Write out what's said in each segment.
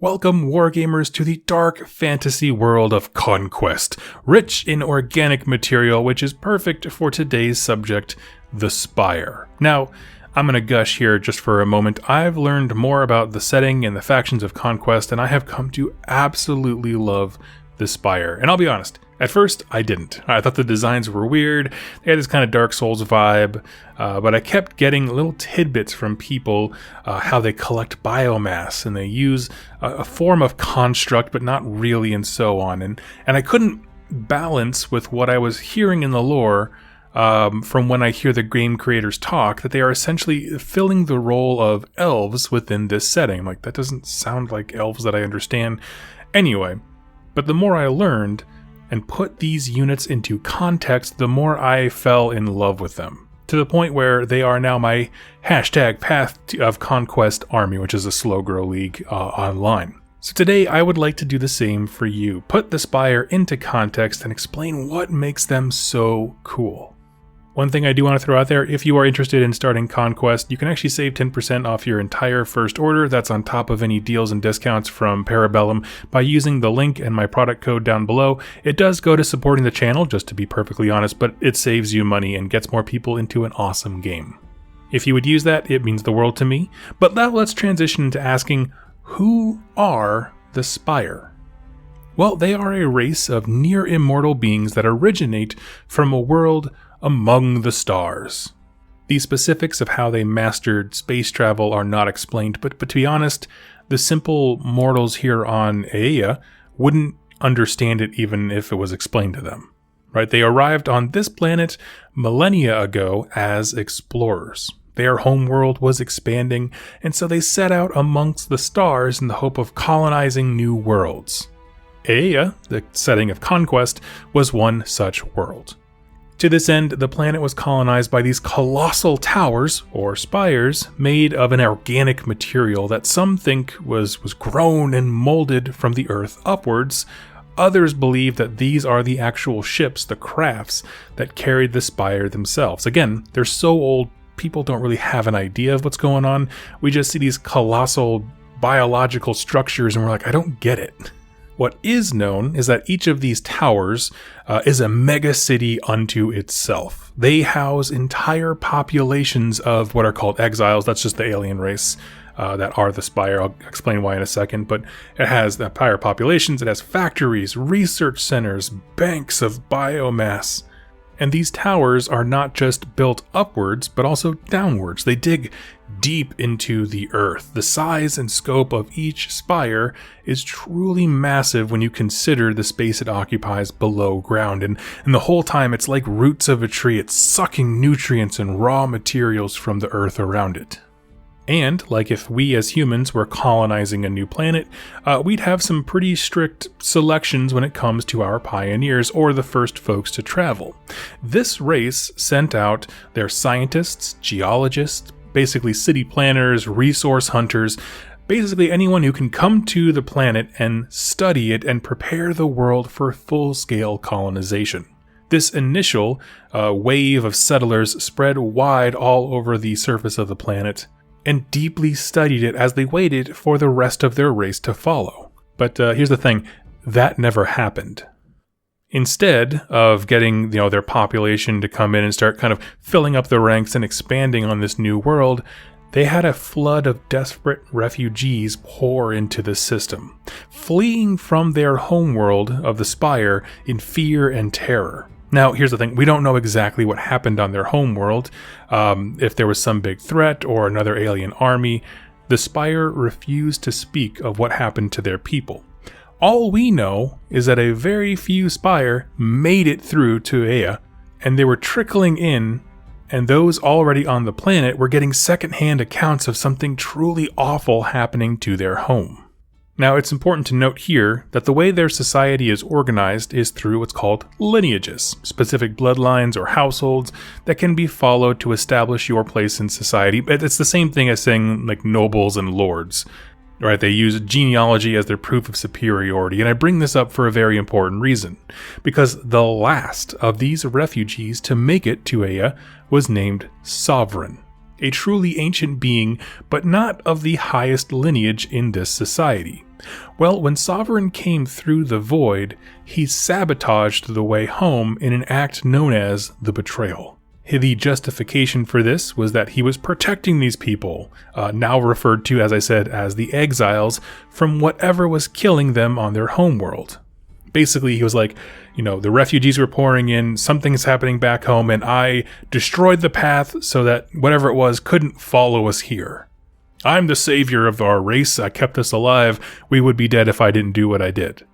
Welcome, Wargamers, to the dark fantasy world of Conquest, rich in organic material which is perfect for today's subject, the Spire. Now, I'm going to gush here just for a moment. I've learned more about the setting and the factions of Conquest, and I have come to absolutely love the Spire. And I'll be honest, at first I didn't. I thought the designs were weird. They had this kind of Dark Souls vibe, but I kept getting little tidbits from people how they collect biomass and they use a form of construct, but not really, and so on. And I couldn't balance with what I was hearing in the lore from when I hear the game creators talk, that they are essentially filling the role of elves within this setting. Like, that doesn't sound like elves that I understand. Anyway, but the more I learned and put these units into context, the more I fell in love with them, to the point where they are now my hashtag Path of Conquest army, which is a slow grow league online. So today I would like to do the same for you, put the Spire into context and explain what makes them so cool. One thing I do want to throw out there, if you are interested in starting Conquest, you can actually save 10% off your entire first order. That's on top of any deals and discounts from Bellum by using the link and my product code down below. It does go to supporting the channel, just to be perfectly honest, but it saves you money and gets more people into an awesome game. If you would use that, it means the world to me. But now let's transition into asking, who are the Spire? Well, they are a race of near immortal beings that originate from a world among the stars. The specifics of how they mastered space travel are not explained, but to be honest, the simple mortals here on Ea wouldn't understand it even if it was explained to them. Right? They arrived on this planet millennia ago as explorers. Their homeworld was expanding, and so they set out amongst the stars in the hope of colonizing new worlds. Ea, the setting of Conquest, was one such world. To this end, the planet was colonized by these colossal towers, or spires, made of an organic material that some think was grown and molded from the earth upwards. Others believe that these are the actual ships, the crafts, that carried the spire themselves. Again, they're so old, people don't really have an idea of what's going on. We just see these colossal biological structures and we're like, I don't get it. What is known is that each of these towers is a mega city unto itself. They house entire populations of what are called exiles. That's just the alien race that are the Spire. I'll explain why in a second, but it has the entire populations. It has factories, research centers, banks of biomass. And these towers are not just built upwards, but also downwards. They dig deep into the earth. The size and scope of each spire is truly massive when you consider the space it occupies below ground. And the whole time, it's like roots of a tree. It's sucking nutrients and raw materials from the earth around it. And, like if we as humans were colonizing a new planet, we'd have some pretty strict selections when it comes to our pioneers, or the first folks to travel. This race sent out their scientists, geologists, basically city planners, resource hunters, basically anyone who can come to the planet and study it and prepare the world for full-scale colonization. This initial wave of settlers spread wide all over the surface of the planet, and deeply studied it as they waited for the rest of their race to follow. But here's the thing, that never happened. Instead of getting their population to come in and start kind of filling up the ranks and expanding on this new world, they had a flood of desperate refugees pour into the system, fleeing from their homeworld of the Spire in fear and terror. Now, here's the thing. We don't know exactly what happened on their homeworld. If there was some big threat or another alien army, the Spire refused to speak of what happened to their people. All we know is that a very few Spire made it through to Ea, and they were trickling in, and those already on the planet were getting secondhand accounts of something truly awful happening to their home. Now, it's important to note here that the way their society is organized is through what's called lineages, specific bloodlines or households that can be followed to establish your place in society. It's the same thing as saying like nobles and lords, right? They use genealogy as their proof of superiority, and I bring this up for a very important reason, because the last of these refugees to make it to Ea was named Sovereign. a truly ancient being, but not of the highest lineage in this society. Well, when Sovereign came through the void, he sabotaged the way home in an act known as the Betrayal. The justification for this was that he was protecting these people, now referred to, as I said, as the exiles, from whatever was killing them on their homeworld. Basically, he was like, the refugees were pouring in, something's happening back home, and I destroyed the path so that whatever it was couldn't follow us here. I'm the savior of our race, I kept us alive, we would be dead if I didn't do what I did.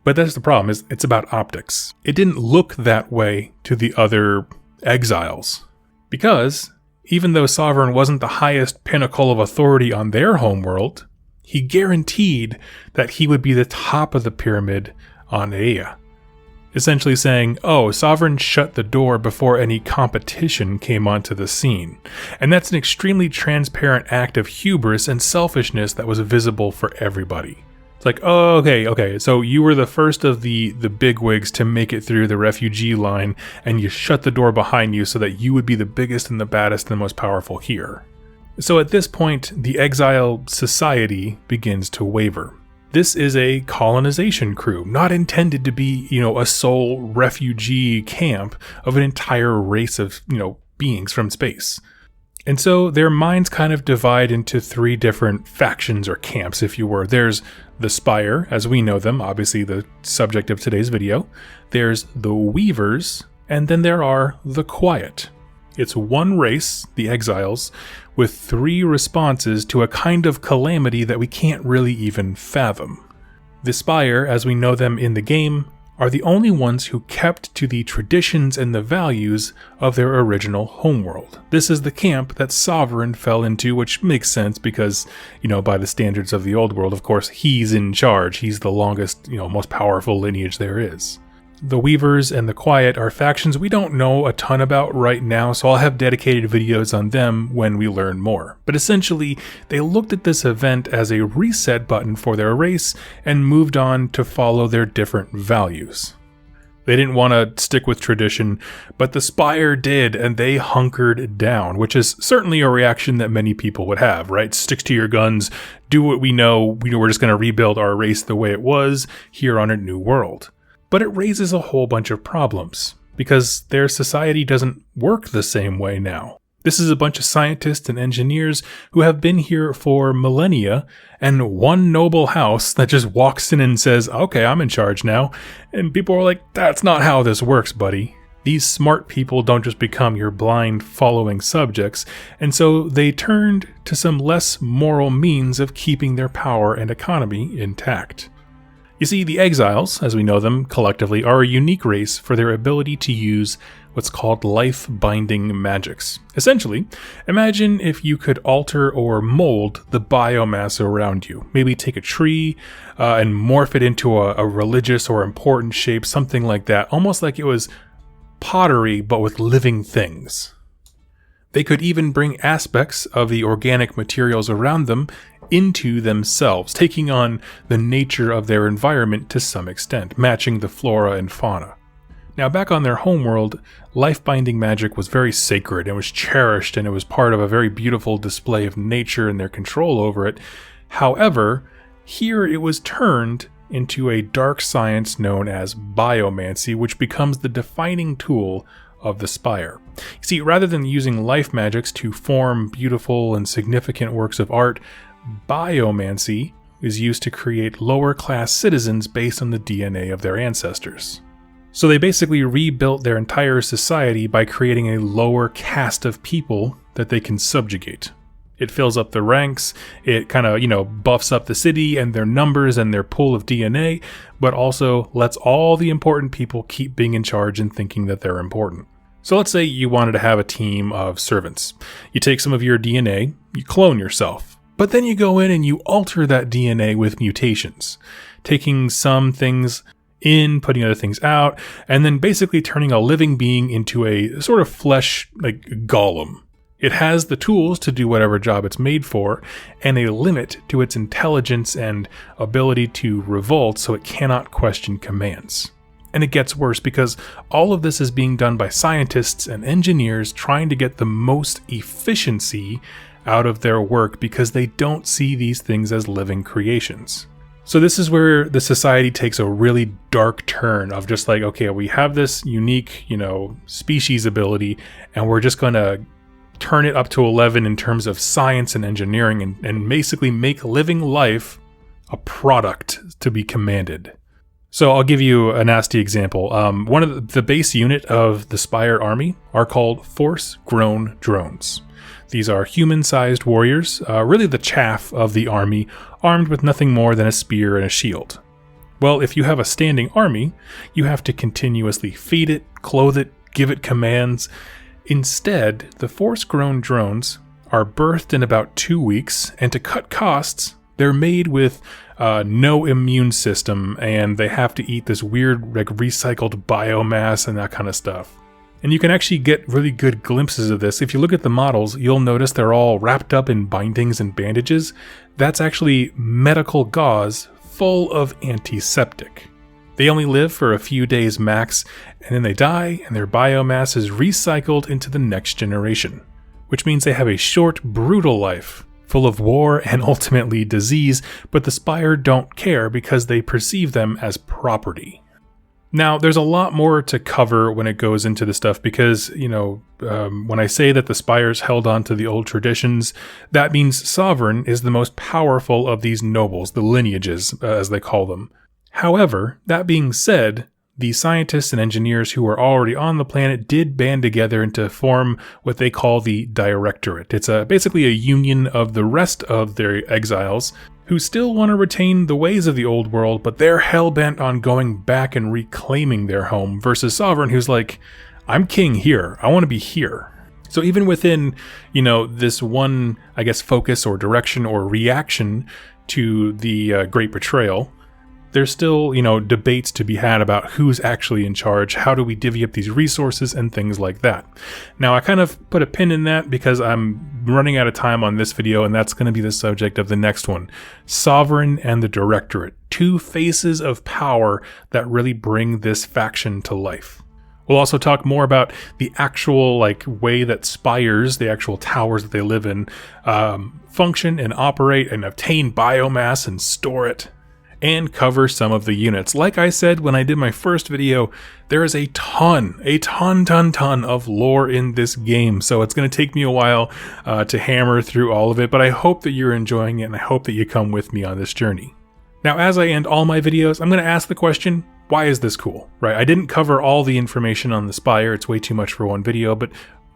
But that's the problem, is it's about optics. It didn't look that way to the other exiles. Because, even though Sovereign wasn't the highest pinnacle of authority on their homeworld, he guaranteed that he would be the top of the pyramid on Ea. Essentially saying, Sovereign shut the door before any competition came onto the scene. And that's an extremely transparent act of hubris and selfishness that was visible for everybody. It's like, okay, so you were the first of the bigwigs to make it through the refugee line, and you shut the door behind you so that you would be the biggest and the baddest and the most powerful here. So at this point, the exile society begins to waver. This is a colonization crew, not intended to be, a sole refugee camp of an entire race of, beings from space. And so their minds kind of divide into three different factions or camps, if you were. There's the Spire, as we know them, obviously the subject of today's video. There's the Weavers, and then there are the Quiet. It's one race, the exiles, with three responses to a kind of calamity that we can't really even fathom. The Spire, as we know them in the game, are the only ones who kept to the traditions and the values of their original homeworld. This is the camp that Sovereign fell into, which makes sense because, by the standards of the old world, of course, he's in charge. He's the longest, most powerful lineage there is. The Weavers and the Quiet are factions we don't know a ton about right now, so I'll have dedicated videos on them when we learn more. But essentially, they looked at this event as a reset button for their race and moved on to follow their different values. They didn't want to stick with tradition, but the Spire did, and they hunkered down, which is certainly a reaction that many people would have, right? Stick to your guns, do what we know, we're just going to rebuild our race the way it was here on a new world. But it raises a whole bunch of problems, because their society doesn't work the same way now. This is a bunch of scientists and engineers who have been here for millennia, and one noble house that just walks in and says, okay, I'm in charge now. And people are like, that's not how this works, buddy. These smart people don't just become your blind following subjects, and so they turned to some less moral means of keeping their power and economy intact. You see, the exiles, as we know them collectively, are a unique race for their ability to use what's called life-binding magics. Essentially, imagine if you could alter or mold the biomass around you. Maybe take a tree and morph it into a religious or important shape, something like that, almost like it was pottery but with living things. They could even bring aspects of the organic materials around them into themselves, taking on the nature of their environment to some extent, matching the flora and fauna. Now, back on their homeworld, life-binding magic was very sacred and was cherished, and it was part of a very beautiful display of nature and their control over it. However, here it was turned into a dark science known as Biomancy, which becomes the defining tool of the Spire. You see, rather than using life magics to form beautiful and significant works of art, Biomancy is used to create lower-class citizens based on the DNA of their ancestors. So they basically rebuilt their entire society by creating a lower caste of people that they can subjugate. It fills up the ranks, it kind of, buffs up the city and their numbers and their pool of DNA, but also lets all the important people keep being in charge and thinking that they're important. So let's say you wanted to have a team of servants. You take some of your DNA, you clone yourself, but then you go in and you alter that DNA with mutations, taking some things in, putting other things out, and then basically turning a living being into a sort of flesh, like golem. It has the tools to do whatever job it's made for, and a limit to its intelligence and ability to revolt, so it cannot question commands. And it gets worse because all of this is being done by scientists and engineers trying to get the most efficiency out of their work because they don't see these things as living creations. So this is where the society takes a really dark turn of just like, okay, we have this unique, species ability, and we're just going to turn it up to 11 in terms of science and engineering and basically make living life a product to be commanded. So I'll give you a nasty example. One of the base unit of the Spire army are called force-grown drones. These are human-sized warriors, really the chaff of the army, armed with nothing more than a spear and a shield. Well, if you have a standing army, you have to continuously feed it, clothe it, give it commands. Instead, the force-grown drones are birthed in about 2 weeks, and to cut costs, they're made with no immune system, and they have to eat this weird recycled biomass and that kind of stuff. And you can actually get really good glimpses of this. If you look at the models, you'll notice they're all wrapped up in bindings and bandages. That's actually medical gauze full of antiseptic. They only live for a few days max, and then they die, and their biomass is recycled into the next generation, which means they have a short, brutal life, full of war and ultimately disease, but the Spire don't care because they perceive them as property. Now, there's a lot more to cover when it goes into this stuff because, when I say that the Spires held on to the old traditions, that means Sovereign is the most powerful of these nobles, the lineages, as they call them. However, that being said, the scientists and engineers who were already on the planet did band together to form what they call the Directorate. It's basically a union of the rest of their exiles who still want to retain the ways of the old world, but they're hell-bent on going back and reclaiming their home, versus Sovereign, who's like, I'm king here, I want to be here. So even within, this one, focus or direction or reaction to the Great Betrayal, there's still, debates to be had about who's actually in charge, how do we divvy up these resources, and things like that. Now, I kind of put a pin in that because I'm running out of time on this video, and that's going to be the subject of the next one. Sovereign and the Directorate, two faces of power that really bring this faction to life. We'll also talk more about the actual way that spires, the actual towers that they live in, function and operate and obtain biomass and store it, and cover some of the units. Like I said when I did my first video, there is a ton of lore in this game, so it's going to take me a while to hammer through all of it, but I hope that you're enjoying it, and I hope that you come with me on this journey. Now, as I end all my videos, I'm going to ask the question, why is this cool? Right? I didn't cover all the information on the Spire, it's way too much for one video, but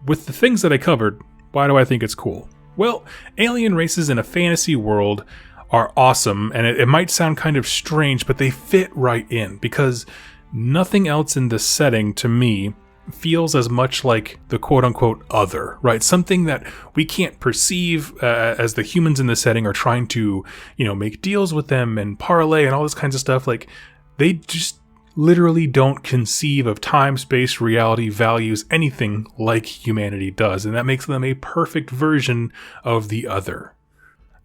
with the things that I covered, why do I think it's cool? Well, alien races in a fantasy world are awesome, and it might sound kind of strange, but they fit right in because nothing else in this setting to me feels as much like the quote-unquote other, right? Something that we can't perceive as the humans in the setting are trying to, make deals with them and parlay and all this kinds of stuff. They just literally don't conceive of time, space, reality, values, anything like humanity does, and that makes them a perfect version of the other.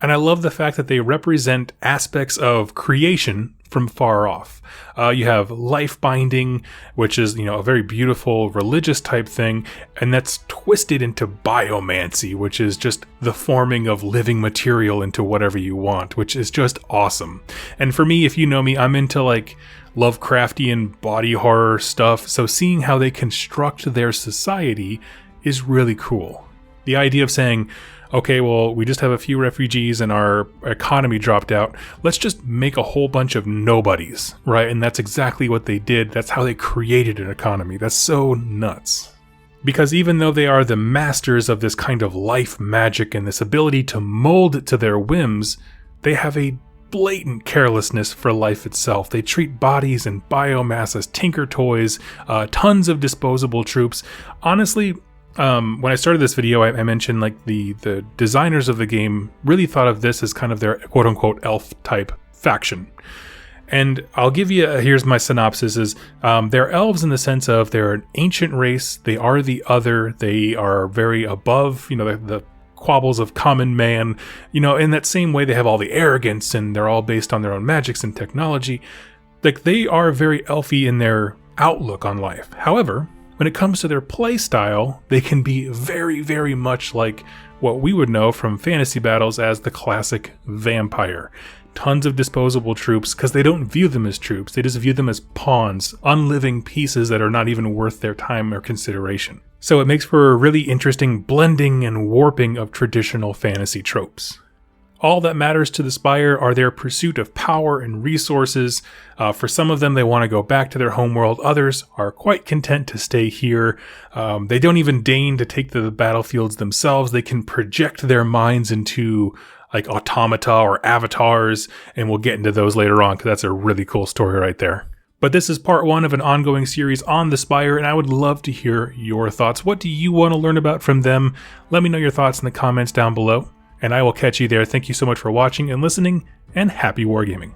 And I love the fact that they represent aspects of creation from far off. You have life binding, which is, a very beautiful religious type thing, and that's twisted into biomancy, which is just the forming of living material into whatever you want, which is just awesome. And for me, if you know me, I'm into Lovecraftian body horror stuff, so seeing how they construct their society is really cool. The idea of saying, okay, well, we just have a few refugees and our economy dropped out. Let's just make a whole bunch of nobodies, right? And that's exactly what they did. That's how they created an economy. That's so nuts. Because even though they are the masters of this kind of life magic and this ability to mold it to their whims, they have a blatant carelessness for life itself. They treat bodies and biomass as tinker toys, tons of disposable troops. Honestly, when I started this video, I mentioned the designers of the game really thought of this as kind of their quote-unquote elf type faction. And I'll give you, here's my synopsis, is they're elves in the sense of they're an ancient race, they are the other, they are very above, the quabbles of common man, in that same way they have all the arrogance and they're all based on their own magics and technology. They are very elfy in their outlook on life. However, when it comes to their play style, they can be very, very much like what we would know from fantasy battles as the classic vampire. Tons of disposable troops, because they don't view them as troops, they just view them as pawns, unliving pieces that are not even worth their time or consideration. So it makes for a really interesting blending and warping of traditional fantasy tropes. All that matters to the Spire are their pursuit of power and resources. For some of them, they want to go back to their homeworld. Others are quite content to stay here. They don't even deign to take to the battlefields themselves. They can project their minds into like automata or avatars, and we'll get into those later on because that's a really cool story right there. But this is part 1 of an ongoing series on the Spire, and I would love to hear your thoughts. What do you want to learn about from them? Let me know your thoughts in the comments down below, and I will catch you there. Thank you so much for watching and listening, and happy wargaming.